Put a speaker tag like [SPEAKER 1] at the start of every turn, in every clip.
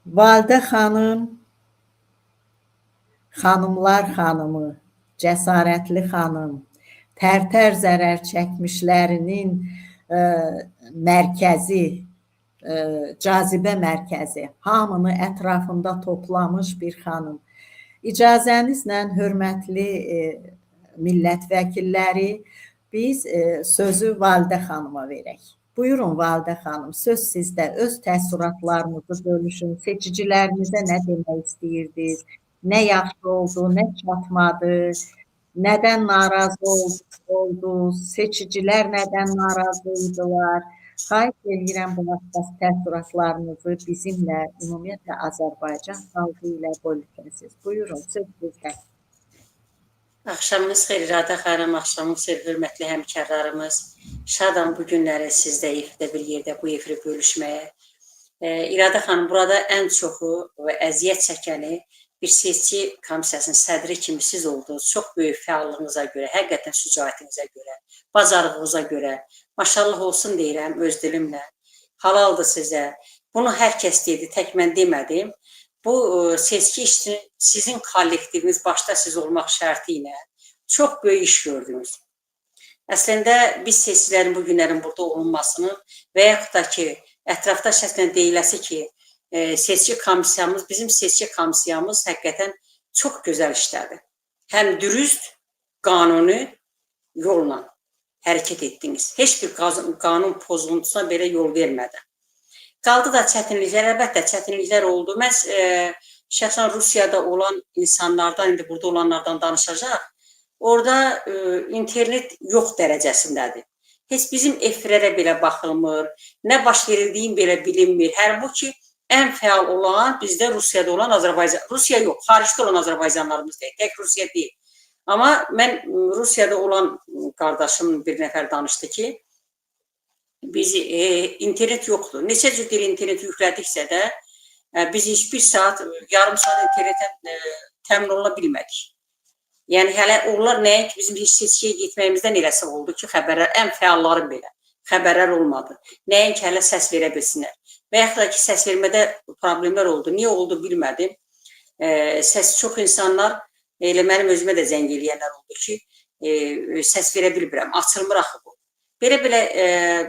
[SPEAKER 1] Valide xanım, xanımlar xanımı, cəsarətli xanım, tərtər zərər çəkmişlərinin ə, mərkəzi, cazibə mərkəzi, hamını ətrafında toplamış bir xanım. İcazənizlə, hörmətli millət vəkilləri, biz sözü Validə xanıma verək. Buyurun Validə xanım, söz sizdə. Öz təəssüratlarınızı bölüşün. Seçicilərinizə nə demək istəyirdiniz? Nə yaxşı oldu, nə çatmadı? Nədən narazı oldunuz? Seçicilər nədən narazı idilər? Xahiş edirəm bu haqqda təəssüratlarınızı bizimlə, ümumiyyətlə Azərbaycan xalqı ilə bölüşəsiniz. Buyurun, söz sizdə.
[SPEAKER 2] Axşamınız xeyir, İradə xanım, axşamınız xeyir, hörmətli həmkarlarımız. Şadam bu günləri sizdə efirdə bir yerdə bu efiri bölüşməyə. İradə xanım, burada ən çoxu və əziyyət çəkəni bir seçki komissiyasının sədri kimi siz oldunuz. Çox böyük fəallığınıza görə, həqiqətən şücaətinizə görə, bacarığınıza görə. Maşallah olsun deyirəm öz dilimlə. Halaldır sizə. Bunu hər kəs dedi, tək mən demədim. Bu seçki işini sizin kollektiviniz, başda siz olmaq şərti ilə çox böyük iş gördünüz. Əslində biz seçkilərin bu günlərin burada olunmasının və yaxud da ki, ətrafda şəxsən deyiləsi ki, seçki komissiyamız, bizim seçki komissiyamız həqiqətən çox gözəl işlədi. Həm dürüst, qanuni yolla hərəkət etdiniz. Heç bir qanun pozuntusuna belə yol vermədən. Qaldı da çətinliklər, əlbəttə çətinliklər oldu. Mən şəxsən Rusiyada olan insanlardan, indi burada olanlardan danışacaq. Orada internet yox dərəcəsindədir. Heç bizim efirlərə belə baxılmır, nə baş verildiyin belə bilinmir. Halbuki ən fəal olan bizdə Rusiyada olan Azərbaycan, Rusiya yox, xaricdə olan Azərbaycanlarımız deyil, tək Rusiya deyil. Amma mən Rusiyada olan qardaşım bir nəfər danışdı ki, biz internet yoxdur. Neçə cür internet yüklədiksə də biz heç bir saat, yarım saat internetə təmin oluna bilmədik. Yəni hələ onlar nəinki bizim seçkiyə getməyimizdən eləsə oldu ki, xəbərlər, ən fəalları belə xəbərlər olmadı. Nəinki hələ səs verə bilsinlər. Və yaxud da ki, səs vermədə problemlər oldu. Niyə oldu bilmədim. Səs çox insanlar, elə mənim özümə də zəng eləyənlər oldu ki, səs verə bilmirəm, açılmır axı bu. Belə-belə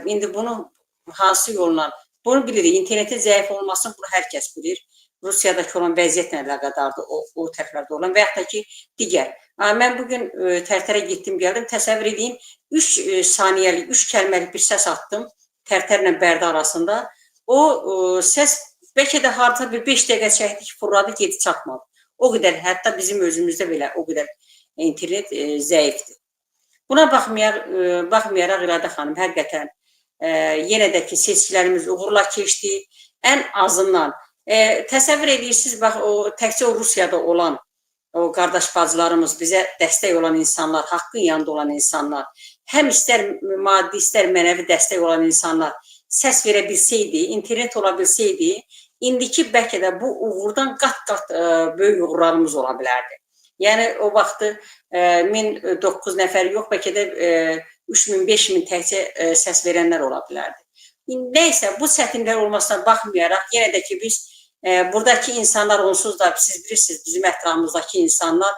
[SPEAKER 2] indi bunu hansı yolla, bunu bilirik, internetin zəif olmasını bunu hər kəs bilir. Rusiyadakı olan vəziyyətlə əlaqədardır o tərəflərdə olan və yaxud da ki, digər. Mən bugün Tərtərə getdim, gəldim, təsəvvür edeyim, 3 saniyəlik, 3 kəlməlik bir səs attım Tərtərlə Bərdə arasında. O səs bəlkə də harca bir 5 dəqiqə çəkdi ki, fırladı, gedi çatmadı. O qədər, hətta bizim özümüzdə belə o qədər internet zəifdir. Buna baxmayaraq İradə xanım, həqiqətən yenə də ki, seçkilərimiz uğurla keçdi. Ən azından təsəvvür edirsiniz, bax, təkcə o Rusiyada olan o qardaş bacılarımız, bizə dəstək olan insanlar, haqqın yanında olan insanlar, həm istər maddi, istər mənəvi dəstək olan insanlar səs verə bilsəydi, internet ola bilsəydi, indiki bəlkə də bu uğurdan qat-qat böyük uğurlarımız ola bilərdi. Yəni, o vaxtı 1009 nəfər yox, bəlkə də 3000, 5000 təkcə səs verənlər ola bilərdi. Nəysə, bu çətinliklər olmasına baxmayaraq, yenə də ki, biz buradakı insanlar onsuz da, siz bilirsiniz, bizim ətrafımızdakı insanlar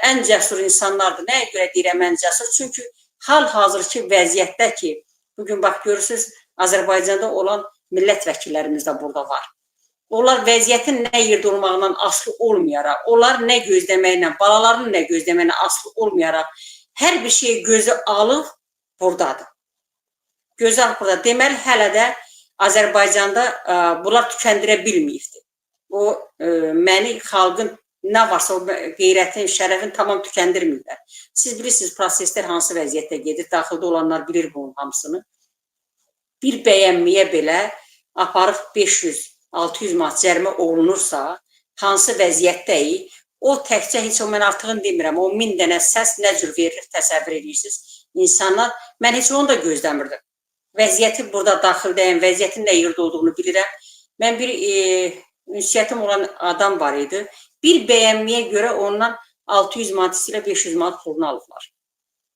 [SPEAKER 2] ən cəsur insanlardır. Nəyə görə deyirəm ən cəsur? Çünki hal-hazırki vəziyyətdə ki, bugün bax, görürsünüz, Azərbaycanda olan millət vəkillərimiz də burada var. Onlar vəziyyətin nə yerdə olmağından asılı olmayaraq, onlar nə gözləməklə, balalarının nə gözləməklə asılı olmayaraq, hər bir şeyi gözü alıb buradadır. Gözü alıb burada. Deməli, hələ də Azərbaycanda bunlar tükəndirə bilməyibdir. O, məni, xalqın nə varsa, o qeyrətin, şərəfin tamam tükəndirmirlər. Siz bilirsiniz, proseslər hansı vəziyyətdə gedir, daxildə olanlar bilir bunun hamısını. Bir bəyənməyə belə aparıb 500-600 manat cərimə olunursa, hansı vəziyyətdəyik, o təkcə heç o mən artığını demirəm, o 1000 dənə səs nə cür verilir, təsəvvür edirsiniz. İnsanlar, mən heç onu da gözləmirdim. Vəziyyəti burada daxildəyəm, vəziyyətin nə yerdə olduğunu bilirəm. Mən bir ünsiyyətim olan adam var idi. Bir bəyənməyə görə ondan 600 manat ilə 500 manat pulunu alıblar.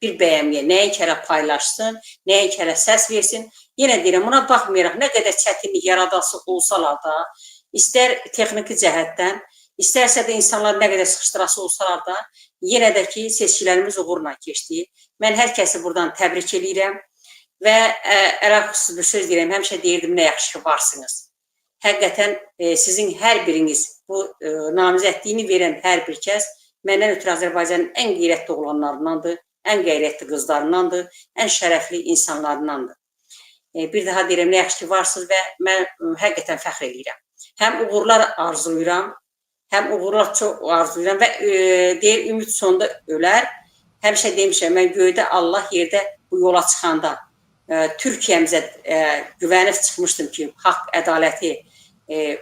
[SPEAKER 2] Bir bəyənməyə, nəinki hələ paylaşsın, nəinki hələ səs versin. Yenə deyirəm, buna baxmayaraq, nə qədər çətinlik yaradası olsalar da, İstər texniki cəhətdən, istərsə də insanlar nə qədər sıxışdırası olsalar da, yenə də ki, seçkilərimiz uğurla keçdi. Mən hər kəsi buradan təbrik edirəm və əlaqəsiz bir söz deyirəm, həmişə deyirdim, nə yaxşı ki, varsınız. Həqiqətən sizin hər biriniz, bu namizədliyini verən hər bir kəs məndən ötürü Azərbaycanın ən qeyrətli oğlanlarındandır, ən qeyrətli qızlarındandır, ən şərəfli insanlarındandır. Bir daha deyirəm, nə yaxşı ki, varsınız və mən həqiqətən fəxr edirəm. Həm uğurlar arzulayıram, həm uğurlar çox arzulayıram və deyir, ümid sonunda ölər. Həmişə demişəm, mən göydə Allah, yerdə bu yola çıxanda Türkiyəmizə güvənib çıxmışdım ki, haqq, ədaləti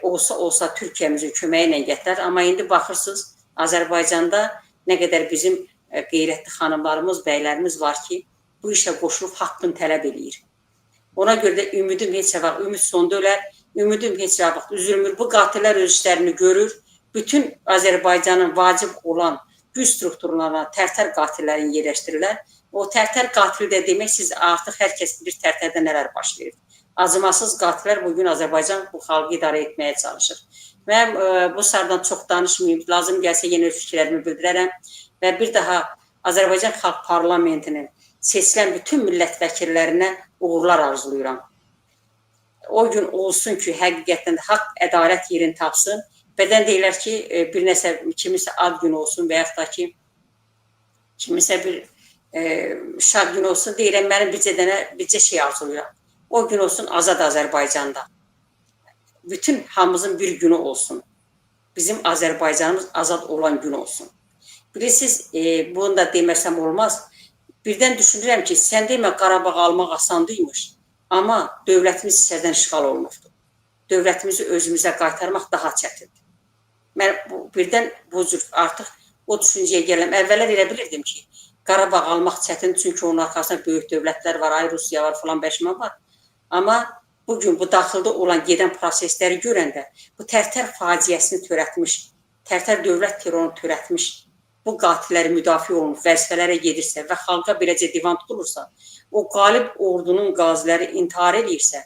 [SPEAKER 2] olsa Türkiyəmizin köməyi ilə gətirər. Amma indi baxırsınız, Azərbaycanda nə qədər bizim qeyrətli xanımlarımız, bəylərimiz var ki, bu işə qoşulub haqqını tələb edir. Ona görə də ümidim heç vaxt, ümid sonunda ölər, ümidim heç vaxt üzülmür. Bu qatillər öz işlərini görür. Bütün Azərbaycanın vacib olan güc strukturlarına tərtər qatillərini yerləşdirirlər. O tərtər qatili də demək, siz artıq hər kəs bilir tərtərdə nələr baş verir. Acımasız qatillər bugün Azərbaycan bu xalqı idarə etməyə çalışır. Mən bu sardan çox danışmayayım, lazım gəlsə yenə öz fikirlərimi bildirərəm və bir daha Azərbaycan Xalq Parlamentinin seçilən bütün millət vəkillərinə uğurlar arzulayıram. O gün olsun ki, həqiqətən də haqq, ədalət yerini tapsın. Bədən deyirlər ki, bir nəsə, kimisə ad günü olsun və yaxud da ki, kimisə bir şad günü olsun, deyirəm, mənim bircə şey arzulayıram. O gün olsun azad Azərbaycanda. Bütün hamımızın bir günü olsun. Bizim Azərbaycanımız azad olan gün olsun. Bilirsiniz, bunu da deməsəm olmaz. Birdən düşünürəm ki, sən demə Qarabağ almaq asandıymış, amma dövlətimiz içərdən işğal olunubdur. Dövlətimizi özümüzə qaytarmaq daha çətindir. Mən birdən bu cür artıq o düşüncəyə gələm. Əvvəllər elə bilirdim ki, Qarabağ almaq çətindir, çünki onun arxasında böyük dövlətlər var, ay Rusiya var, falan bəşmə var. Amma bugün bu daxildə olan gedən prosesləri görəndə, bu tərtər faciəsini törətmiş, tərtər dövlət terrorunu törətmiş, bu qatilləri müdafiə olunub, vəzifələrə gedirsə və xalqa beləcə divan tutulursa, o qalib ordunun qaziləri intihar edirsə,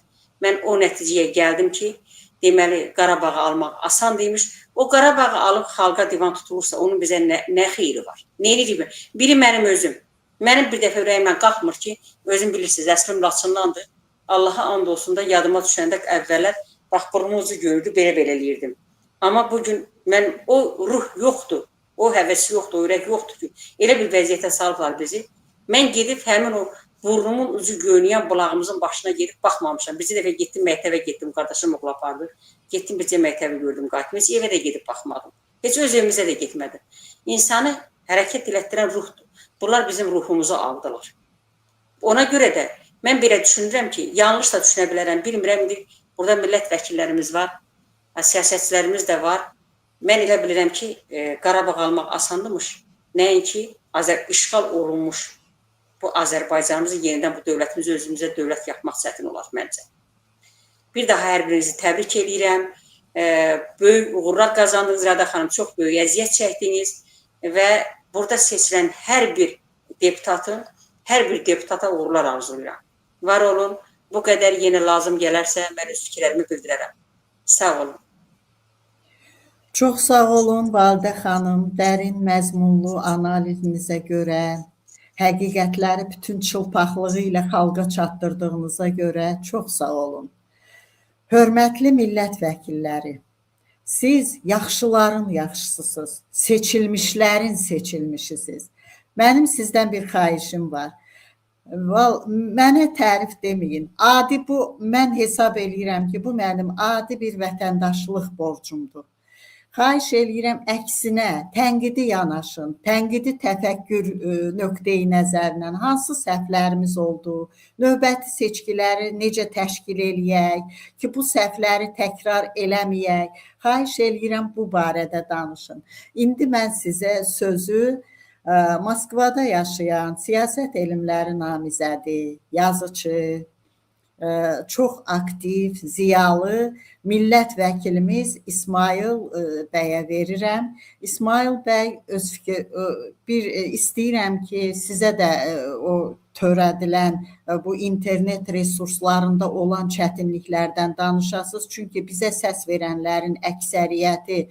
[SPEAKER 2] mən o nəticəyə gəldim ki, deməli, Qarabağı almaq asan demiş. O Qarabağı alıb xalqa divan tutulursa, onun bizə nə xeyri var? Neyini deyim? Biri mənim özüm. Mənim bir dəfə ürəyimdən qalxmır ki, özüm bilirsiniz, əslim Laçındandır. Allaha and olsun da yadıma düşəndə əvvəllər, bax, burnunuzu görürdü, belə eləyirdim. Amma bugün mən, o ruh yoxdur, o həvəsi yoxdur, o ürək yoxdur ki, elə bir vəziyyətə salıblar bizi. Mən gedib həmin o burnumun ucu görünən bulağımızın başına gedib baxmamışam. Bir dəfə getdim, məktəbə getdim, qardaşım oğlu apardı. Getdim, bircə məktəbi gördüm, qayıtdım. Heç evə də gedib baxmadım. Heç öz evimizə də getmədim. İnsanı hərəkət elətdirən ruhdur. Bunlar bizim ruhumuzu aldılar. Ona görə də mən belə düşünürəm ki, yanlış da düşünə bilərəm, bilmirəm, burada millət vəkillərimiz var, siyasətçilərimiz də var. Mən elə bilirəm ki, Qarabağ almaq asandımış, nəinki işğal olunmuş bu Azərbaycanımızı yenidən bu dövlətimizi özümüzə dövlət yapmaq çətin olar məncə. Bir daha hər birinizi təbrik edirəm. Böyük uğurlar qazandınız, Rəda xanım, çox böyük əziyyət çəkdiniz və burada seçilən hər bir deputata uğurlar arzulayıram. Var olun, bu qədər yenə lazım gələrsə, mən öz fikirlərimi bildirərəm. Sağ olun.
[SPEAKER 1] Çox sağ olun, Validə xanım, dərin məzmunlu analizinizə görə, həqiqətləri bütün çılpaqlığı ilə xalqa çatdırdığınıza görə çox sağ olun. Hörmətli millət vəkilləri, siz yaxşıların yaxşısısınız, seçilmişlərin seçilmişisiniz. Mənim sizdən bir xahişim var. Mənə tərif deməyin. Mən hesab eləyirəm ki, bu mənim adi bir vətəndaşlıq borcumdur. Xahiş eləyirəm, əksinə, tənqidi yanaşın, tənqidi təfəkkür nöqteyi nəzərindən hansı səhvlərimiz oldu, növbəti seçkiləri necə təşkil eləyək ki, bu səhvləri təkrar eləməyək. Xahiş eləyirəm, bu barədə danışın. İndi mən sizə sözü Moskvada yaşayan siyasət elmləri namizədi, yazıcı, çox aktiv, ziyalı millət vəkilimiz İsmail bəyə verirəm. İsmail bəy istəyirəm ki, sizə də o törədilən bu internet resurslarında olan çətinliklərdən danışasınız. Çünki bizə səs verənlərin əksəriyyəti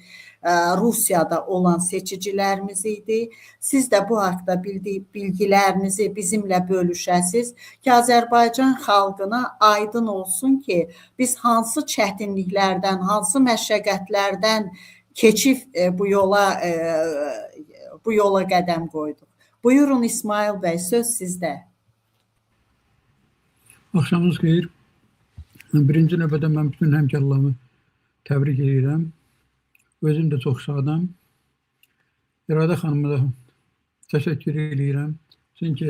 [SPEAKER 1] Rusiyada olan seçicilərimiz idi. Siz də bu haqda bilgilərinizi bizimlə bölüşəsiniz ki, Azərbaycan xalqına aydın olsun ki, biz hansı çətinliklərdən, hansı məşəqqətlərdən keçib bu yola qədəm qoyduq. Buyurun İsmail bəy, söz sizdə.
[SPEAKER 3] Axşamınız xeyir. Birinci növbədə mən bütün həmkarlarımı təbrik edirəm. Özüm də çox şadam. İradə xanıma da təşəkkür edirəm. Çünki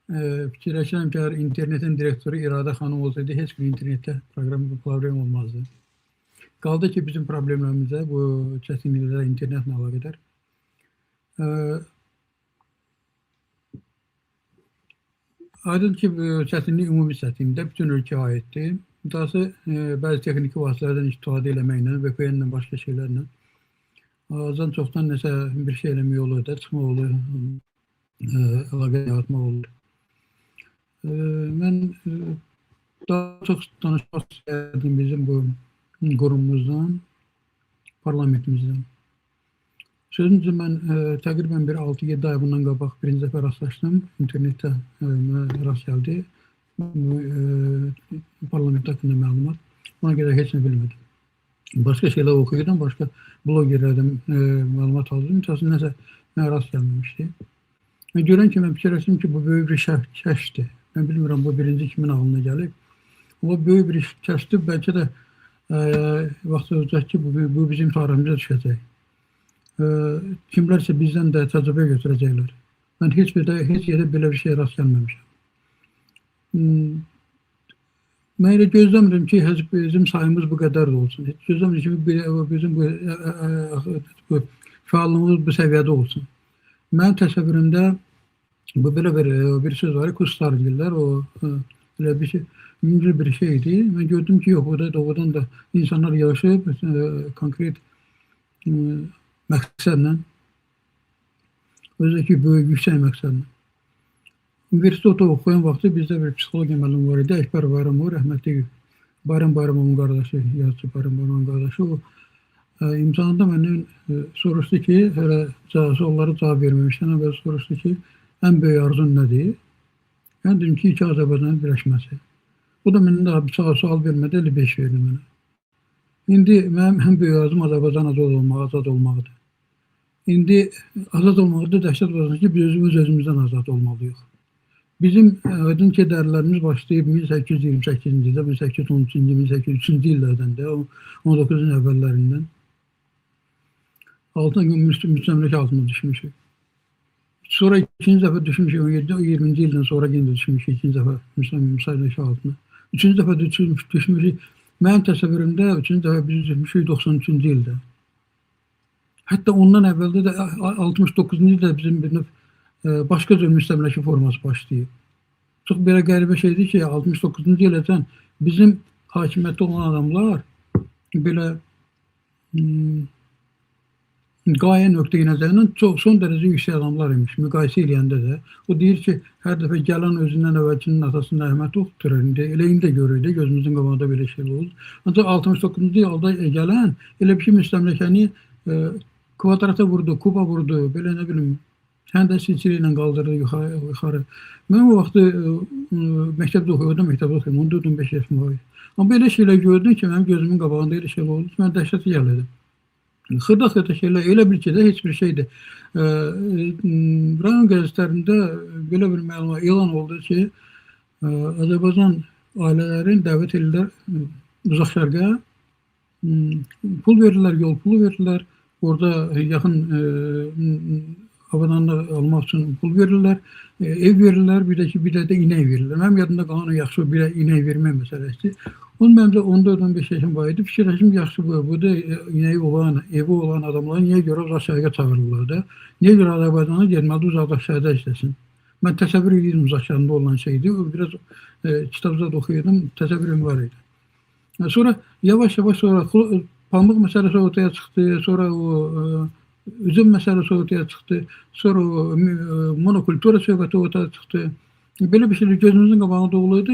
[SPEAKER 3] fikirləşirəm ki, internetin direktoru İradə xanım olsaydı, heç bir internetdə problem olmazdı. Qaldı ki, bizim problemlərimizdə bu çətinliklərə internetlə əlaqədar. Aydın ki, çətinlik ümumi çətinlikdə bütün ölkəyə aiddir. Dahası bəzi texniki vasitələrdən istifadə eləməklə, VPN-lə, başqa şeylərlə azdan çoxdan nəsə bir şey eləmək olur, da çıxmaq olur, əlaqə yaratmaq olur. Mən daha çox danışmaq istəyərdim bizim bu qurumumuzdan, parlamentimizdən. Sözüncə mən təqribən bir 6-7 ay bundan qabaq birinci dəfə rastlaşdım, internetdə rast gəldi. Parlament haqqında məlumat. Ona görə heç nə bilmədim. Başqa şeylər oxuyordum, başqa blogerlərdən məlumat aldım. Məsələn, nəsə mənə rast gəlməmişdi. Görən ki, mən fikirləşdim ki, bu böyük bir kəşfdir. Mən bilmirəm, bu birinci kimin ağlına gəlib. O böyük bir kəşfdir. Bəlkə də vaxt olacaq ki, bu bizim tariximizə düşəcək. Kimlərsə bizdən də təcrübə götürəcəklər. Mən heç yerdə belə bir şey rast gəlməmişəm. Mən elə gözləmirəm ki, bizim sayımız bu qədər olsun. Gözləmirəm ki, bizim bu fəallığımız bu səviyyədə olsun. Mənim təsəvvürümdə bu belə bir söz var, kurslar deyirlər, o elə bir şey, mümkün bir şeydir. Mən gördüm ki, yox, doğrudan da insanlar yaşayıb konkret məqsədlə, özəki böyük, yüksək məqsədlə. Universitetdə oxuyan vaxtı bizdə bir psixologiya müəllimi var idi, Əkbər Bayramov, rəhmətli Bayram Bayramovun qardaşı, yazıcı Bayram Bayramovun qardaşı. O imtahanında məndən soruşdu ki, hələ suallara cavab verməmişdən əvvəl soruşdu ki, ən böyük arzun nədir? Mən dedim ki, iki Azərbaycanın birləşməsi. Bu da məndən daha bir sual vermədi, 55 verdi mənə. İndi mənim ən böyük arzum Azərbaycan azad olmaqdır. İndi azad olmaqda dəhşət var ki, biz özümüzdən azad olmalıyıq. Bizim aydın kədərlərimiz başlayıb 1828-ci ildə, 1813-cü, 1803-cü illərdən də, 19-cun əvvəllərindən müstəmləkə altına düşmüşük. Sonra ikinci dəfə düşmüşük, 17-20-ci ildən sonra yenə düşmüşük ikinci dəfə müstəmləkə altına. Üçüncü dəfə düşmüşük, mənim təsəvvürümdə üçüncü dəfə biz düşmüşük 93-cü ildə. Hətta ondan əvvəldə də 69-cu ildə bizim bir başqa cür müstəmləkə forması başlayıb. Çox belə qəribə şeydir ki, 69-cu iləcən bizim hakimiyyətdə olan adamlar belə qayə nöqteyi nəzərindən son dərəcə yüksək adamlar imiş, müqayisə eləyəndə də. O deyir ki, hər dəfə gələn özündən əvvəlkinin atasının rəhməti yoxdur. Elə indi görürük, gözümüzün qabağında belə şey olur. Ancaq 69-cu ildə gələn elə bir şey müstəmləkəni kvadrata vurdu, kuba vurdu, belə nə bilim, həndə silsilə ilə qaldırdı yuxarı. Mən o vaxtı məktəbdə oxuyordum, 14-15 yaşım var. Amma belə şeylər gördüm ki, mənim gözümün qabağında elə şeylər oldu ki, mən dəhşətə gəlirdim. Xırda şeylər, elə bil ki, heç bir şeydir. Rayon qəzetlərində belə bir məlumat elan oldu ki, Azərbaycan ailələrin dəvət edirlər uzaq şərqə, pul verirlər, yol pulu verirlər, orada yaxın avadanlıq almaq üçün pul verirlər, ev verirlər, bir də inək verirlər. Mənim yadımda qalan yaxşı bir inək vermək məsələsidir. Onun məncə 14-15 yaşım var idi. Fikirləşim yaxşı bu da inəyi olan, evi olan adamları niyə görə uzaq şərqə çağırırlar da? Niyə görə Azərbaycana getməli uzaq şərqdə işləsin? Mən təsəvvür edirdim uzaq şərqdə olan şeydir. Biraz kitabda da oxuyordum, təsəvvürüm var idi. Sonra yavaş-yavaş sonra pamuk meselesi ortaya çıktı. Sonra o üzüm meselesi ortaya çıktı. Sonra o monokultura söhbəti ortaya çıktı. Böyle bir şeyler gözümüzün qabağında olurdu.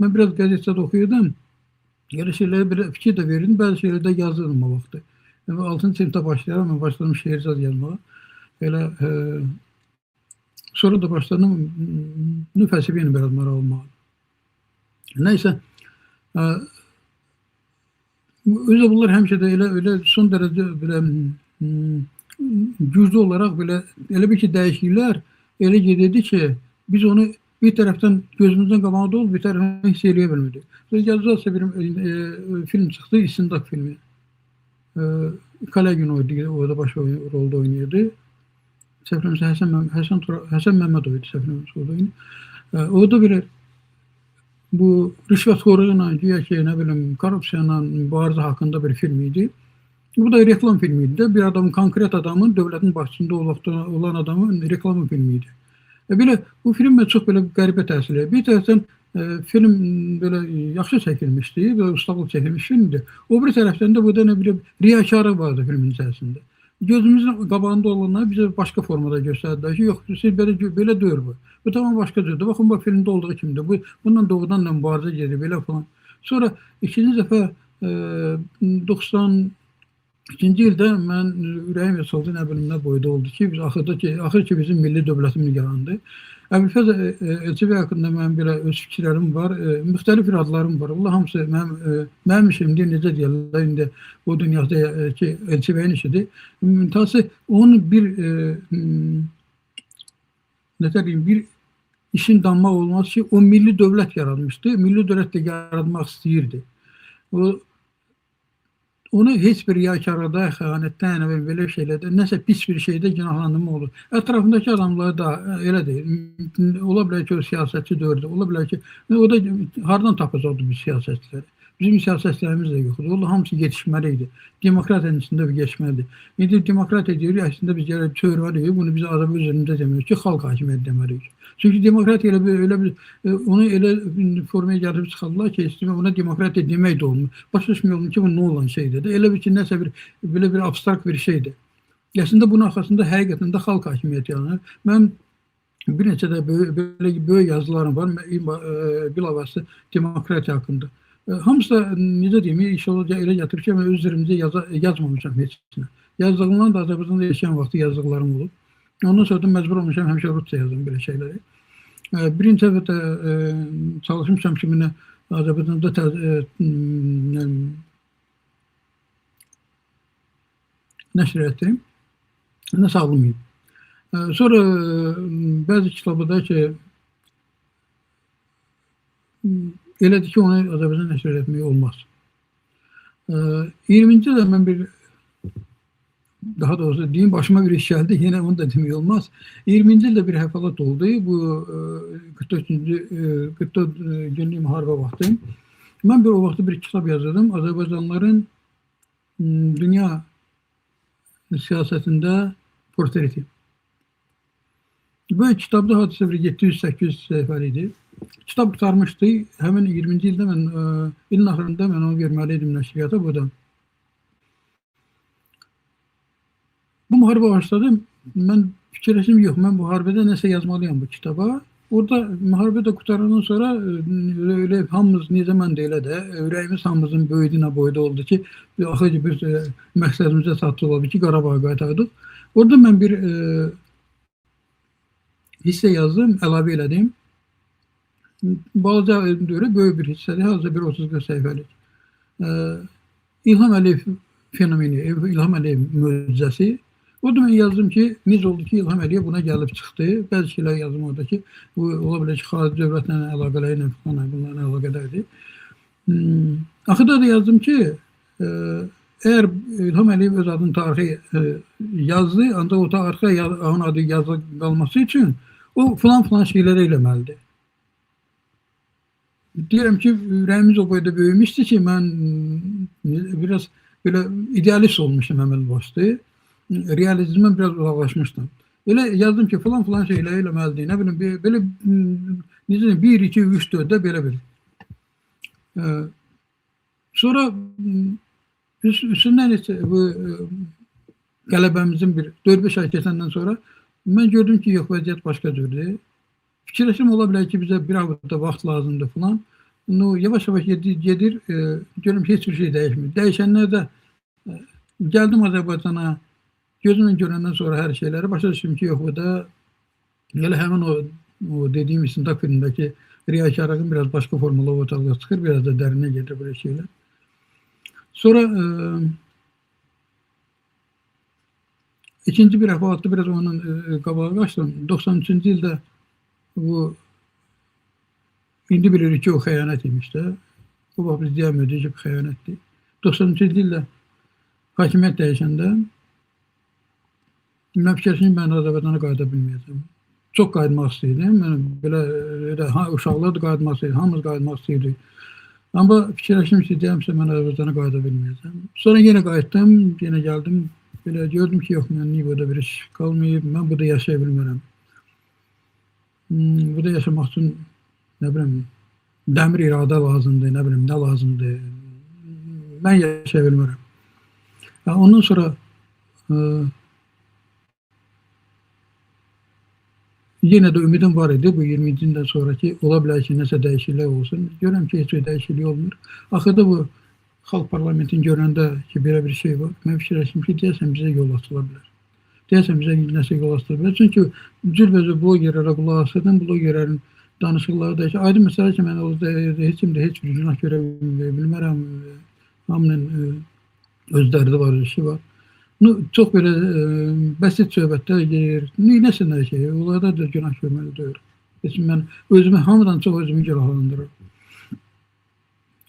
[SPEAKER 3] Ben biraz gazetede okuyordum. Elə şeylərə belə fikir də verirdim. Bəzi şeyləri də yazırdım o vaxtı. 6-cı sinifdə başlayaram. Ben başladım şeir saz yazmağa. Elə sonra da başladım fəlsəfə ilə biraz maraq olmağa. Neyse. Özü bunlar həmişə də elə son dərəcə belə güclü olaraq belə elə bir ki dəyişikliklər elə gedirdi ki biz onu bir tərəfdən gözümüzün qabağında olub bir tərəfdən hiss eləyə bilmirdik. Yazıcı bir film çıxdı, İstindak filmi. Kalegin orada baş rolda oynayırdı. Səhvləmirəmsə Həsən Məmmədov idi səhvləmirəmsə orada oynayır. Orada bir bu rüşvətxorluqla, güya ki, nə bilim, korrupsiyanla mübarizə haqqında bir film idi. Bu da reklam filmiydi. Bir adamın, konkret adamın, dövlətin başçısında olan adamın reklamı filmiydi. Belə bu film çox belə qəribə təsir edir. Bir tərəfdən film belə yaxşı çəkilmişdi, belə ustaqlıq çəkilmiş filmdir. O bir tərəfdən də burada nə bilim riyakarı vardı filmin içərisində. Gözümüzün qabağında olanlar bizə başqa formada göstərdilər ki, yox, siz belə deyil bu. Bu tamam başqa cürdür. Baxın, bu filmdə olduğu kimdir. Bundan doğrudan da mübarizə gedir, belə falan. Sonra ikinci dəfə 92-ci ildə mən ürəyim yasıldı, nə bilim, nə boyda oldu ki, axır ki bizim milli dövlətimiz yarandı. Əbülfəz Elçibəy haqqında mənim belə öz fikirlərim var, müxtəlif iradlarım var. Allah hamısı mənim işimdir, necə deyirlər, indi bu dünyada ki, Elçibəyin işidir. Müntəsi onun bir işin danmaq olmaz ki, o milli dövlət yaratmışdı, milli dövlət də yaratmaq istəyirdi. Onu heç bir riyakarada, xəyanətdən, belə şeylərdə, nəsə pis bir şeydə günahlandırma olur. Ətrafındakı adamlar da elə deyil. Ola bilər ki, o siyasətçi dördür. Ola bilər ki, o da hardan tapacaqdı biz siyasətçiləri? Bizim siyasətçilərimiz də yoxdur. Onlar hamısı yetişməliydi. Demokratiyanın içində bir geçməlidir. İndi demokratiya deyirik, əslində biz gəlib çövürməliyik. Bunu biz Azərbaycan üzərində deməyirik ki, xalq hakimiyyəti deməliyik. Çünki demokratiya onu elə formaya gəlib çıxardılar ki, ona demokratiya demək də olmur. Başa düşmüyor ki, bu nə olan şeydir. Elə bir ki, nəsə belə bir abstrakt bir şeydir. Əslində bunun arxasında həqiqətən də xalq hakimiyyəti yaranır. Mən bir neçə də böyük yazılarım var, bilavasitə demokratiya haqqında. Hamısı da, necə deyim, iş olacaq elə gətirir ki, mən öz üzerimizə yazmamışam heç nə. Yazdığımdan da Azərbaycanda yaşayan vaxtı yazdıqlarım olub. Ondan sonra da məcbur olmuşam, həmişə Rusça yazdım belə şeyləri. Birinci dəfə də çalışmışam ki, Azərbaycanda nəşr etdim. Nə sağlamayım. Sonra bəzi kitabda ki, elədir ki, onu Azərbaycan nəşr etmək olmaz. 20-ci ildə mən daha doğrusu deyim, başıma bir iş gəldi, yine onu da demək olmaz. 20-ci ildə bir həfəlat oldu, bu 44 günlük müharibə vaxtı. Mən o vaxtı bir kitab yazdım, Azərbaycanlıların dünya siyasətində portreti. Bu kitabda hadisə bir 700-800 səhifəli idi. Kitab qutarmışdı. Həmin 20-ci ildə mən, ilin axırında mən onu verməliydim nəşriyyata buradan. Bu müharibə başladı. Mən fikirləşdim, yox, mən bu müharibədə nəsə yazmalıyam bu kitaba. Orada müharibə də qutarandan sonra öyle hamımız, necə mən də elə də, ürəyimiz hamımızın böyüdüyünə boyda oldu ki, axır ki, bir məqsədimizə çatdıq oldu ki, Qarabağa qaytardıq. Orada mən bir hissə yazdım, əlavə elədim. Balaca görə böyük bir hissədir, hazır bir 30-40 səhifəlik. İlham Əliyev fenomeni, İlham Əliyev möcüzəsi. Orada mən yazdım ki, necə oldu ki, İlham Əliyev buna gəlib çıxdı. Bəzi şeylər yazdım orada ki, bu ola bilər ki, xarici dövlətlə əlaqələri, bunlarla əlaqədərdir. Axırda da yazdım ki, əgər İlham Əliyev öz adını tarixi yazdı, ancaq o tarixə onun adı yazı qalması üçün o filan şeyləri eləməlidir. Deyirəm ki, ürəyimiz o boyda böyümüşdü ki, mən biraz belə idealist olmuşum əməl başlı. Realizmdən biraz uzaqlaşmışdım. Elə yazdım ki, filan şeylər eləməlidir. Nə bilim, belə 1, 2, 3, 4-də belə bir. Sonra üstündən heç bu qələbəmizin bir 4-5 ay keçəndən sonra mən gördüm ki, yox, vəziyyət başqa cürdür. Fikirləşim ola bilər ki, bizə bir hafta vaxt lazımdır falan. Yavaş-yavaş gedir, görürüm ki, heç bir şey dəyişmir. Dəyişənlər də gəldim Azərbaycana, gözümlə görəndən sonra hər şeyləri başa düşdüm ki, yox, bu da elə həmin o dediyim istintaq filmindəki riyakarlığın biraz başqa formada ortalığa çıxır, biraz da dərinə gedir belə şeylər. Sonra ikinci bir əhvalatda biraz onun qabağa qaçdım. 93-cü ildə bu indi bilirik ki, o xəyanət imiş də. Bu vaxt biz deyəmirdik ki, xəyanətdir. 93-cü ildə hakimiyyət dəyişəndə mən fikirləşdim, mən Azərbaycana qayıda bilməyəcəm. Çox qayıtmaq istəyirdim. Mən belə uşaqlar da qayıtmaq istəyirdi, hamımız qayıtmaq istəyirdik. Amma fikirləşdim ki, deyəmsə mən Azərbaycana qayıda bilməyəcəm. Sonra yenə qayıtdım, yenə gəldim. Belə gördüm ki, yox, mən niyə burada bir iş qalmayıb, mən burada yaşaya bilmərəm. Burada yaşamaq üçün, nə bilim, dəmir iradə lazımdır, nə bilim, nə lazımdır. Mən yaşaya bilmərəm. Ondan sonra yenə də ümidim var idi, bu 20-ci ildən sonraki ola bilər ki, nəsə dəyişiklik olsun. Görürəm ki, heç bir dəyişiklik olmur. Axırda bu Xalq Parlamentini görəndə ki, belə bir şey var, mən fikirləşdim ki, deyəsən bizə yol açıla bilər. Deyəsən bizə nəsə yol açıla bilər. Çünki cürbəcə blogerlərə qulaq asırdım, blogerlərin danışıqları da ki, aydın məsələ ki, mən orada heç bir günah görə bilmərəm, hamının öz dərdi var, işi var. Çox belə bəsit söhbətlər gedir, nəsinlər ki, onlarda da günah görməli deyil. Mən özümü, hamıdan çox özümü günahlandırırım.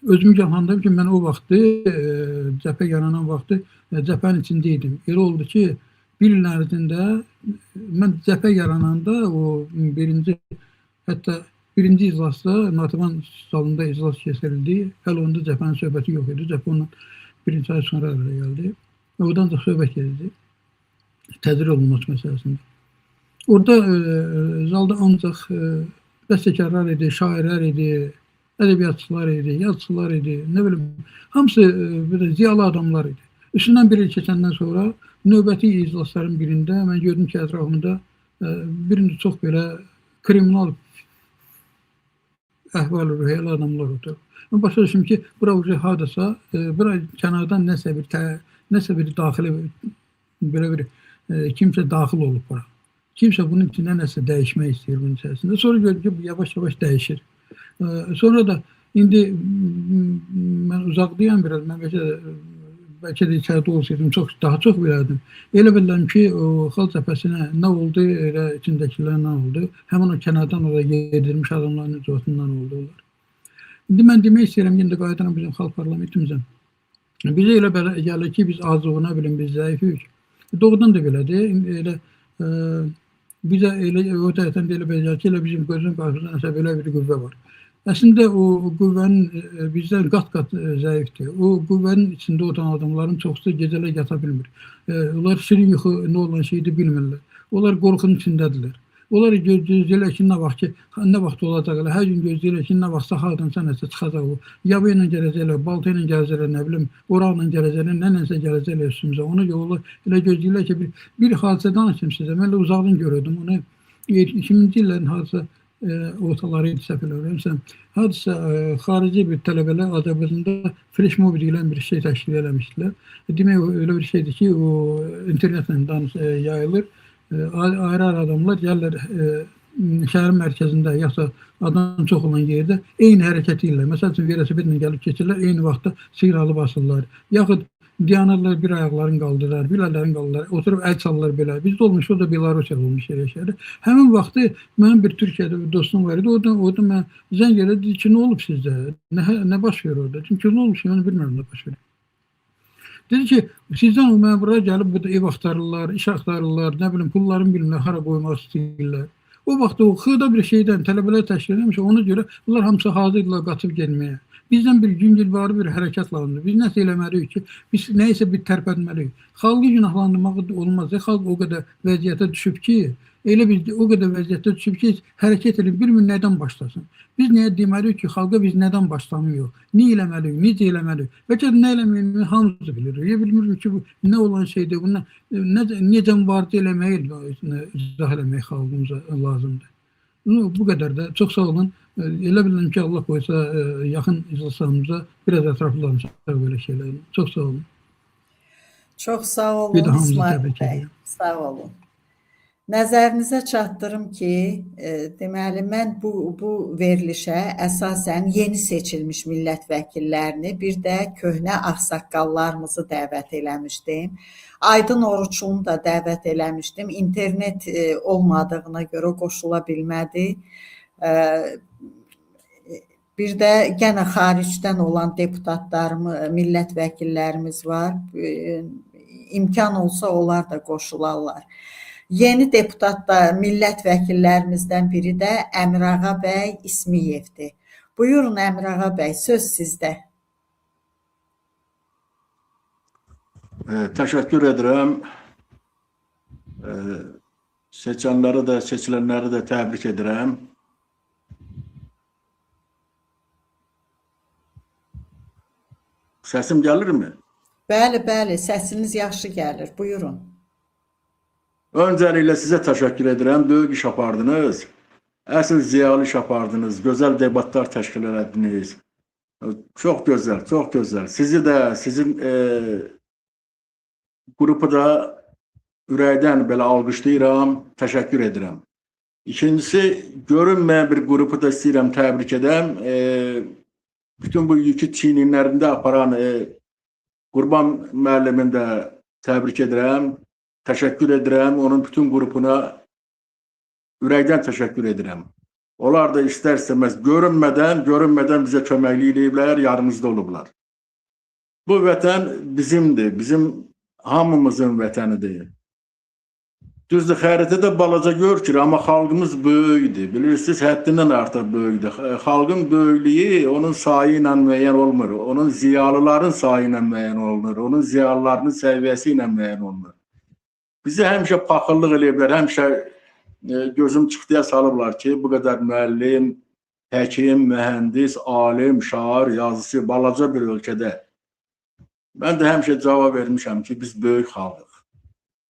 [SPEAKER 3] Özümü günahlandırım ki, mən o vaxtı, cəbhə yaranan vaxtı cəbhənin içində idim. Elə oldu ki, bir il ərzində mən cəbhə yarananda o hətta birinci iclasda Nativan salonunda iclas keçirildi. Hələ onda cəbhənin söhbəti yox idi. Cəbhə ondan birinci ay sonra gəldi. Oradan da söhbət gedirdi. Tədbir olunması məsələsində. Orada zalda ancaq bəstəkarlar idi, şairlər idi, ədəbiyyatçılar idi, yazıçılar idi, nə bilim, hamısı ziyalı adamlar idi. Üstündən bir il keçəndən sonra növbəti iclasların birində mən gördüm ki, ətrafımda birində çox belə kriminal əhval-ruhiyyəli adamlar oturur. Mən başa düşdüm ki, bura hadisa, bura kənardan nəsə bir daxili, belə bir kimsə daxil olub bura. Kimsə bunun içində nəsə dəyişmək istəyir bunun içərisində. Sonra gördüm ki, yavaş-yavaş dəyişir. Sonra da indi mən uzaqdayam biraz, mən bəlkə də içəridə olsaydım, daha çox bilərdim. Elə bilirəm ki, o xalq cəbhəsinə nə oldu, elə içindəkilər nə oldu, həmin o kənardan oraya yedirmiş adamların icrasından oldular. İndi mən demək istəyirəm, indi qayıdıram bizim xalq parlamentimizə. Bizə elə belə gəlir ki, biz azıq, nə bilim, biz zəifik. Doğrudan da belədir. Elə bizə elə o tərəfdən də elə belə gəlir ki, elə bizim gözün qarşısında nəsə belə bir qüvvə var. Əslində o qüvvənin bizdən qat-qat zəifdir. O qüvvənin içində oturan adamların çoxsu gecələr yata bilmir. Onlar şirin yuxu nə olan şeydir bilmirlər. Onlar qorxunun içindədirlər. Onlar gözləyirlər ki, nə vaxt olacaq, hər gün gözləyirlər ki, nə vaxt saxaldansa nəsə çıxacaq o. Yaba ilə gələcəklər, balta ilə gələcəklər, nə bilim, oraqla gələcəklər, nənəsə gələcəklər üstümüzə. Ona görə elə gözləyirlər ki, bir hadisə danışım sizə. Mən də uzaqdan görürdüm onu. 2000-ci illərin hadisə ortaları idi, səhv eləmirəmsə. Hadisə xarici bir tələbələr Azərbaycanda flashmob deyilən bir şey təşkil eləmişdilər. Demək, elə bir şeydir ki, o internetlə yayılır. Ayrı-ayrı adamlar gəlirlər şəhərin mərkəzində, yaxsa adam çox olan yerdə eyni hərəkət edirlər. Məsəl üçün, velosipedlə gəlib keçirlər, eyni vaxtda siqnalı basırlar. Yaxud dayanırlar, bir ayaqlarını qaldırırlar, bir əllərini qaldırırlar, oturub əl çalırlar belə. Bizdə olmuş, o da Belarusiyada olmuş yerləşəri. Həmin vaxtı mənim bir Türkiyədə bir dostum var idi. Orada mən zəng elədi, dedi ki, nə olub sizdə? Nə baş verir orada? Dedim ki, nə olub ki, mən bilmirəm nə baş verir. Dedi ki, sizdən o mənə buraya gəlib burada ev axtarırlar, iş axtarırlar, nə bilim, pulların bilmirlər, hara qoymaq istəyirlər. O vaxt o xırda bir şeydən tələbələr təşkil edilmiş, ona görə bunlar hamısı hazırdılar qaçıb gelməyə. Bizdən bir güngülvarı bir hərəkət lazımdır. Biz nəsə eləməliyik ki, biz nəyisə bir tərpətməliyik. Xalqı günahlandırmaq olmaz. Xalq o qədər vəziyyətə düşüb ki, Elə bir o qədər vəziyyətdə düşüb ki, hərəkət edib bilmir nədən başlasın. Biz nəyə deməliyik ki, xalqa biz nədən başlamayıq, nə eləməliyik, necə eləməliyik? Bəlkə nə eləməliyik, hamımız bilirik. Ya bilmirik ki, bu nə olan şeydir, bunu necə mübarizə eləməyi izah eləmək xalqımıza lazımdır. Bu qədər də. Çox sağ olun. Elə bilirəm ki, Allah qoysa yaxın iclaslarımıza biraz ətraflı danışaq belə şeylər. Çox sağ olun.
[SPEAKER 1] Çox sağ olun
[SPEAKER 3] Bir də hamınızı
[SPEAKER 1] İsmail
[SPEAKER 3] təbrik
[SPEAKER 1] bəy.
[SPEAKER 3] edirəm.
[SPEAKER 1] Sağ olun. Nəzərinizə çatdırım ki, deməli mən bu verilişə əsasən yeni seçilmiş millət vəkillərini, bir də köhnə ağsaqqallarımızı dəvət eləmişdim. Aydın Oruçunu da dəvət eləmişdim. İnternet olmadığına görə qoşula bilmədi. Bir də yenə xaricdən olan deputatlarımız, millət vəkillərimiz var. İmkan olsa onlar da qoşularlar. Yeni deputatlar, millət vəkillərimizdən biri də Əmrağa bəy İsmiyevdir. Buyurun Əmrağa bəy, söz sizdə.
[SPEAKER 4] Təşəkkür edirəm. Seçənləri də, seçilənləri də təbrik edirəm. Səsim gəlirmi?
[SPEAKER 1] Bəli, bəli, səsiniz yaxşı gəlir. Buyurun.
[SPEAKER 4] Öncəliklə sizə təşəkkür edirəm. Böyük iş apardınız. Əsl ziyalı iş apardınız. Gözəl debatlar təşkil elədiniz. Çox gözəl, çox gözəl. Sizi də, sizin qrupu da ürəkdən belə alqışlayıram, təşəkkür edirəm. İkincisi, görünməyən bir qrupu da istəyirəm təbrik edəm. Bütün bu yükü çiyninlərində aparan Qurban müəllimin də təbrik edirəm. Təşəkkür edirəm, onun bütün qrupuna ürəkdən təşəkkür edirəm. Onlar da istər-istəməz görünmədən bizə köməklik ediblər, yanımızda olublar. Bu vətən bizimdir, bizim hamımızın vətənidir. Düzdür, xəritədə balaca görükür, amma xalqımız böyükdür. Bilirsiniz, həddindən artıq böyükdür. Xalqın böyüklüyü onun sayı ilə müəyyən olmur, onun ziyalıların sayı ilə müəyyən olunur, onun ziyalılarının səviyyəsi ilə müəyyən olunur. Bizi həmişə paxıllıq eləyiblər, həmişə gözüm çıxdıya salıblar ki, bu qədər müəllim, həkim, mühəndis, alim, şair, yazıcı, balaca bir ölkədə. Mən də həmişə cavab vermişəm ki, biz böyük xalqıq.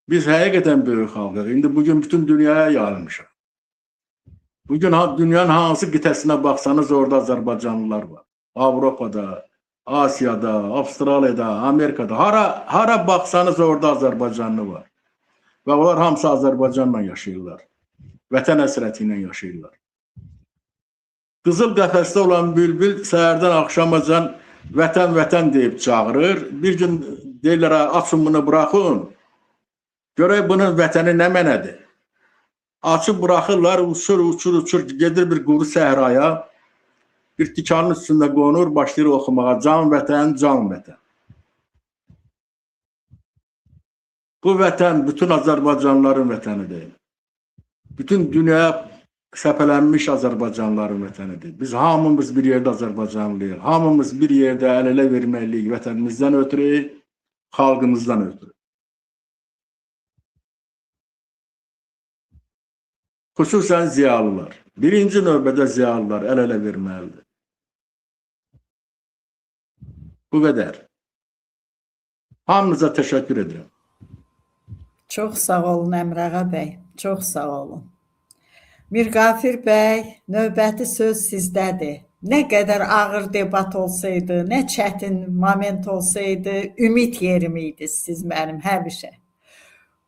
[SPEAKER 4] Biz həqiqətən böyük xalqıq. İndi bugün bütün dünyaya yayılmışıq. Bugün dünyanın hansı qitəsinə baxsanız orada Azərbaycanlılar var. Avropada, Asiyada, Avstraliyada, Amerikada, hara baxsanız orada Azərbaycanlı var. Və onlar hamısı Azərbaycanla yaşayırlar. Vətən həsrəti ilə yaşayırlar. Qızıl qəfəsdə olan bülbül səhərdən axşamacan vətən, vətən deyib çağırır. Bir gün deyirlər, açın bunu buraxın. Görək bunun vətəni nə mənədir? Açıb buraxırlar, uçur, gedir bir quru səhraya. Bir tikanın üstündə qonur, başlayır oxumağa. Can vətən, can vətən. Bu vətən bütün Azərbaycanlıların vətənidir. Bütün dünyaya səpələnmiş Azərbaycanlıların vətənidir. Biz hamımız bir yerdə Azərbaycanlıyıq. Hamımız bir yerdə əl-ələ verməliyik vətənimizdən ötürü, xalqımızdan ötürü. Xüsusən ziyalılar. Birinci növbədə ziyalılar əl-ələ verməlidir. Bu qədər. Hamınıza təşəkkür edirəm.
[SPEAKER 1] Çox sağ olun Əmrağa bəy, çox sağ olun. Mirqafir bəy, növbəti söz sizdədir. Nə qədər ağır debat olsaydı, nə çətin moment olsaydı, ümid yerimiydi siz mənim həmişə.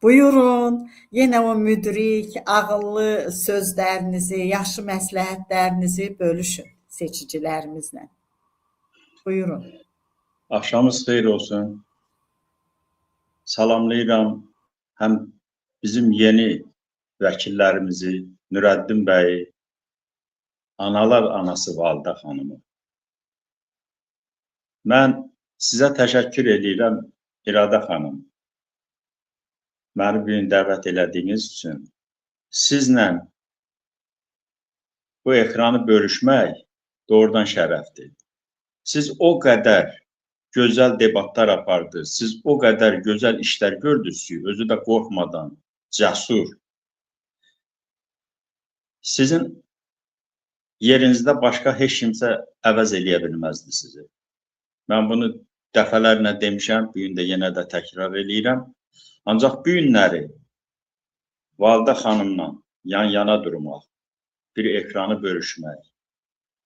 [SPEAKER 1] Buyurun, yenə o müdrik, ağıllı sözlərinizi, yaxşı məsləhətlərinizi bölüşün seçicilərimizlə. Buyurun.
[SPEAKER 5] Axşamınız xeyir olsun. Salamlayıram həm bizim yeni vəkillərimizi, Nürəddin bəyi, analar anası Validə xanımı. Mən sizə təşəkkür edirəm, İradə xanım. Məni bugün dəvət elədiyiniz üçün. Sizlə bu ekranı bölüşmək doğrudan şərəfdir. Siz o qədər gözəl debatlar apardınız, siz o qədər gözəl işlər gördünüz ki, özü də qorxmadan, cəsur. Sizin yerinizdə başqa heç kimsə əvəz eləyə bilməzdi sizi. Mən bunu dəfələrlə demişəm, bu gün də yenə də təkrar eləyirəm. Ancaq bu günləri Validə xanımla yan-yana durmaq, bir ekranı bölüşmək,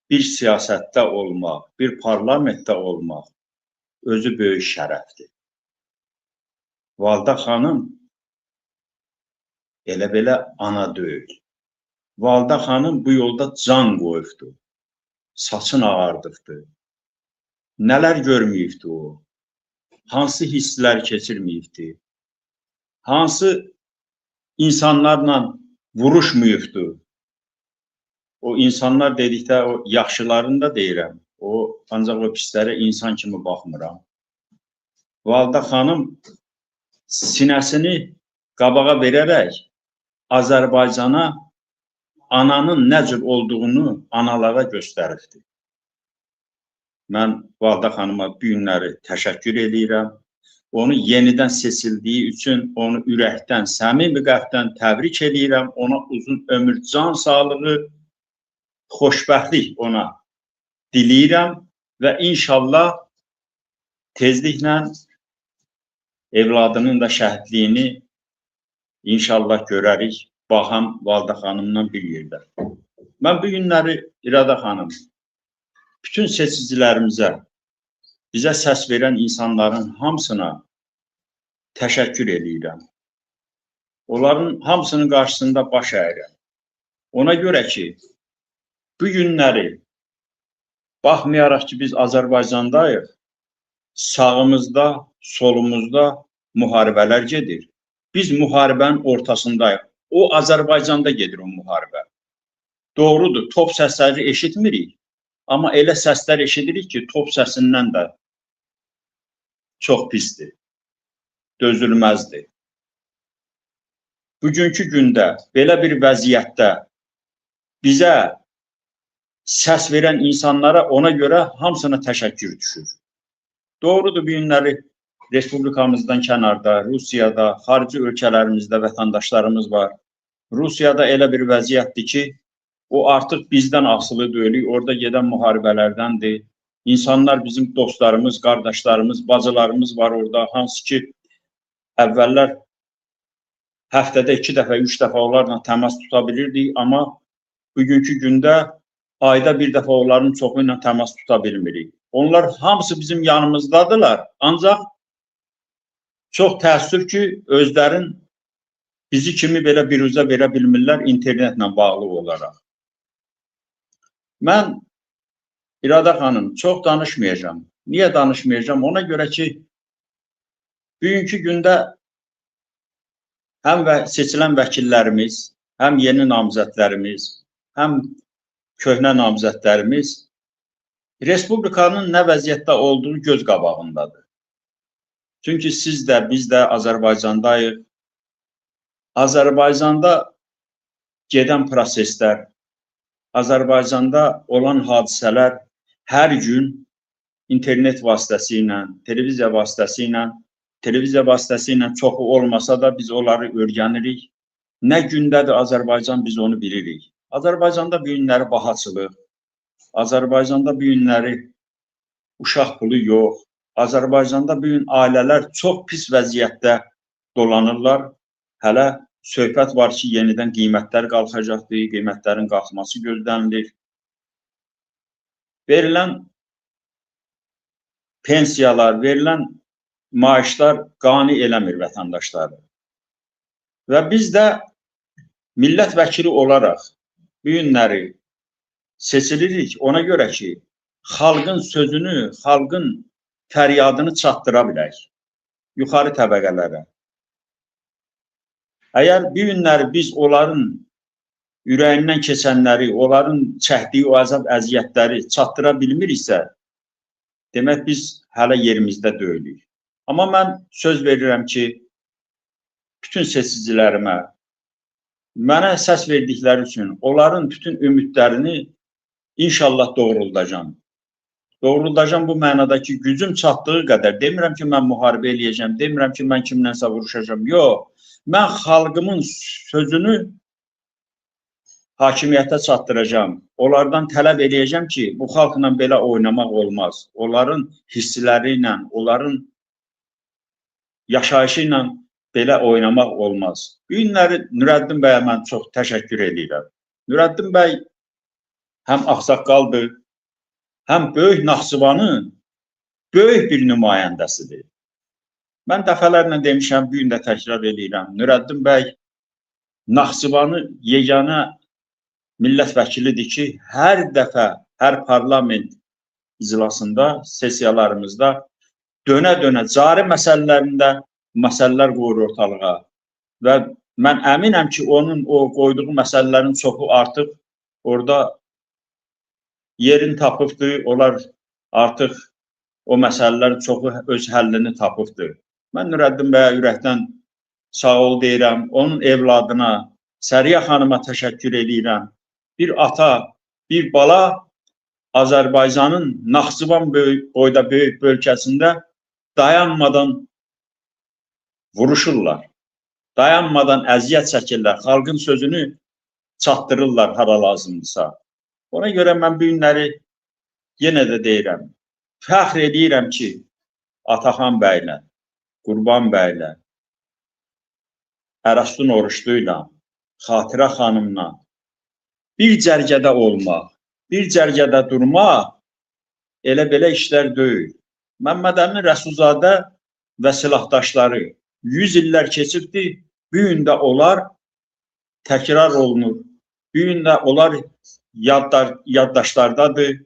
[SPEAKER 5] bir siyasətdə olmaq, bir parlamentdə olmaq özü böyük şərəfdir. Validə xanım elə belə ana deyil. Validə xanım bu yolda can qoyubdur, saçını ağardıbdır. Nələr görməyibdir o, hansı hisslər keçirməyibdir, hansı insanlarla vuruşmuyubdur. O insanlar dedikdə o yaxşılarını da deyirəm, ancaq o pislərə insan kimi baxmıram. Validə xanım sinəsini qabağa verərək Azərbaycana ananın nə cür olduğunu analara göstəribdir. Mən Validə xanıma bu günləri təşəkkür edirəm. Onu yenidən seçildiyi üçün onu ürəkdən, səmimi qəlbdən təbrik edirəm. Ona uzun ömür, can sağlığı, xoşbəxtlik ona diləyirəm və inşallah tezliklə evladının da şəhidliyini inşallah görərik. Baxam Validə xanımla bir yerdə. Mən bu günləri İradə xanım, bütün seçicilərimizə, bizə səs verən insanların hamısına təşəkkür edirəm. Onların hamısının qarşısında baş əyirəm. Ona görə ki, bu günləri baxmayaraq ki, biz Azərbaycandayıq, sağımızda, solumuzda müharibələr gedir. Biz müharibənin ortasındayıq. O Azərbaycanda gedir o müharibə. Doğrudur, top səsləri eşitmirik. Amma elə səslər eşidirik ki, top səsindən də çox pisdir, dözülməzdir. Bugünkü gündə, belə bir vəziyyətdə bizə səs verən insanlara ona görə hamısına təşəkkür düşür. Doğrudur, bu günləri Respublikamızdan kənarda, Rusiyada, xarici ölkələrimizdə vətəndaşlarımız var. Rusiyada elə bir vəziyyətdir ki, o artıq bizdən asılı deyil, orada gedən müharibələrdəndir. İnsanlar bizim dostlarımız, qardaşlarımız, bacılarımız var orada, hansı ki, əvvəllər həftədə 2 dəfə, 3 dəfə onlarla təmas tuta bilirdik, amma bugünkü gündə ayda bir dəfə onların çoxu ilə təmas tuta bilmirik. Onlar hamısı bizim yanımızdadılar, ancaq çox təəssüf ki, özlərin bizi kimi belə biruzə verə bilmirlər internetlə bağlı olaraq. Mən İradə xanım çox danışmayacağım. Niyə danışmayacağım? Ona görə ki, bugünkü gündə həm seçilən vəkillərimiz, həm yeni namizədlərimiz, həm köhnə namizədlərimiz Respublikanın nə vəziyyətdə olduğu göz qabağındadır. Çünki siz də, biz də Azərbaycandayıq. Azərbaycanda gedən proseslər, Azərbaycanda olan hadisələr hər gün internet vasitəsilə, televiziya vasitəsilə çoxu olmasa da biz onları öyrənirik. Nə gündədir Azərbaycan, biz onu bilirik. Azərbaycanda bu günləri bahaçılıq, Azərbaycanda bu günləri uşaq pulu yox, Azərbaycanda bu gün ailələr çox pis vəziyyətdə dolanırlar. Hələ söhbət var ki, yenidən qiymətlər qalxacaqdır, qiymətlərin qalxması gözlənilir. Verilən pensiyalar, verilən maaşlar qane eləmir vətəndaşları. Və biz də millət vəkili olaraq bu günləri seçilirik ona görə ki, xalqın sözünü, xalqın fəryadını çatdıra bilək yuxarı təbəqələrə. Əgər bu günləri biz onların ürəyindən keçənləri, onların çəkdiyi o əzab əziyyətləri çatdıra bilmiriksə, demək biz hələ yerimizdə deyilik. Amma mən söz verirəm ki, bütün seçicilərimə, mənə səs verdikləri üçün onların bütün ümidlərini inşallah doğruldacam. Doğruldacam bu mənadakı gücüm çatdığı qədər. Demirəm ki, mən müharibə eləyəcəm, demirəm ki, mən kimlənsə vuruşacam. Yox, mən xalqımın sözünü hakimiyyətə çatdıracağam. Onlardan tələb edəcəm ki, bu xalqla belə oynamaq olmaz. Onların hissiləri ilə, onların yaşayışı ilə belə oynamaq olmaz. Bu günləri Nurəddin bəyə mən çox təşəkkür edirəm. Nurəddin bəy həm ağsaqqaldır, həm Böyük Naxçıvanın böyük bir nümayəndəsidir. Mən dəfələrlə demişəm, bu gün də təkrar edirəm. Nurəddin bəy Naxçıvanı yeganə millət vəkilidir ki, hər dəfə, hər parlament iclasında, sessiyalarımızda dönə-dönə cari məsələlərində məsələlər qoyur ortalığa. Və mən əminəm ki, onun o qoyduğu məsələlərin çoxu artıq orada yerini tapıbdır. Onlar artıq o məsələlərin çoxu öz həllini tapıbdır. Mən Nurəddin bəyə ürəkdən sağ ol deyirəm. Onun evladına, Səriyə xanıma təşəkkür edirəm. Bir ata, bir bala Azərbaycanın Naxçıvan boyda böyük bölgəsində dayanmadan vuruşurlar. Dayanmadan əziyyət çəkirlər. Xalqın sözünü çatdırırlar hara lazımdırsa. Ona görə mən bu günləri yenə də deyirəm. Fəxr edirəm ki, Ataxan bəylə, Qurban bəylə, Ərəstun Oruçluyla, Xatirə xanımla bir cərgədə olmaq, bir cərgədə durmaq elə belə işlər deyil. Məmməd Əmin Rəsulzadə və silahdaşları 100 illər keçibdir, bu gün də onlar təkrar olunur. Bu gün də onlar yaddaşlardadır.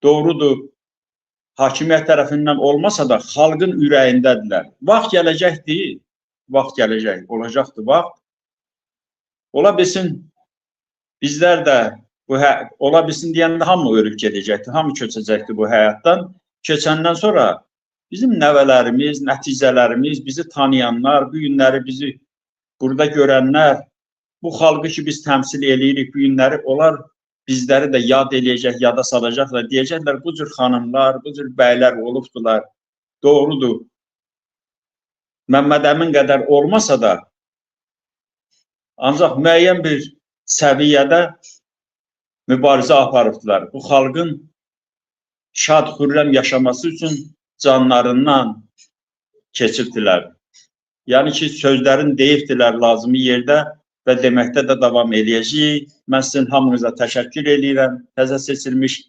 [SPEAKER 5] Doğrudur, hakimiyyət tərəfindən olmasa da xalqın ürəyindədirlər. Vaxt gələcəkdir, vaxt gələcək, olacaqdır vaxt. Ola bilsin, bizlər də, ola bilsin deyəndə hamı ölüb gedəcəkdir, hamı köçəcəkdir bu həyatdan. Keçəndən sonra bizim nəvələrimiz, nəticələrimiz, bizi tanıyanlar, bu günləri bizi burada görənlər, bu xalqı ki biz təmsil edirik, bu günləri onlar bizləri də yad eləyəcək, yada salacaqlar, deyəcəklər, bu cür xanımlar, bu cür bəylər olubdular. Doğrudur. Məmməd Əmin qədər olmasa da, ancaq müəyyən bir səviyyədə mübarizə aparıbdılar. Bu xalqın şad, xürrəm yaşaması üçün canlarından keçibdilər. Yəni ki, sözlərin deyibdilər lazımı yerdə və deməkdə də davam eləyəcəyik. Mən sizin hamınıza təşəkkür edirəm. Təzə seçilmiş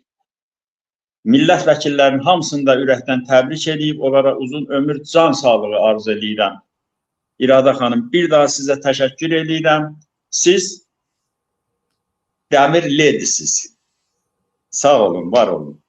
[SPEAKER 5] millət vəkillərinin hamısını da ürəkdən təbrik edib, onlara uzun ömür, can sağlığı arzu edirəm. İradə xanım, bir daha sizə təşəkkür edirəm. Siz Dəmir Ledisiz. Sağ olun, var olun.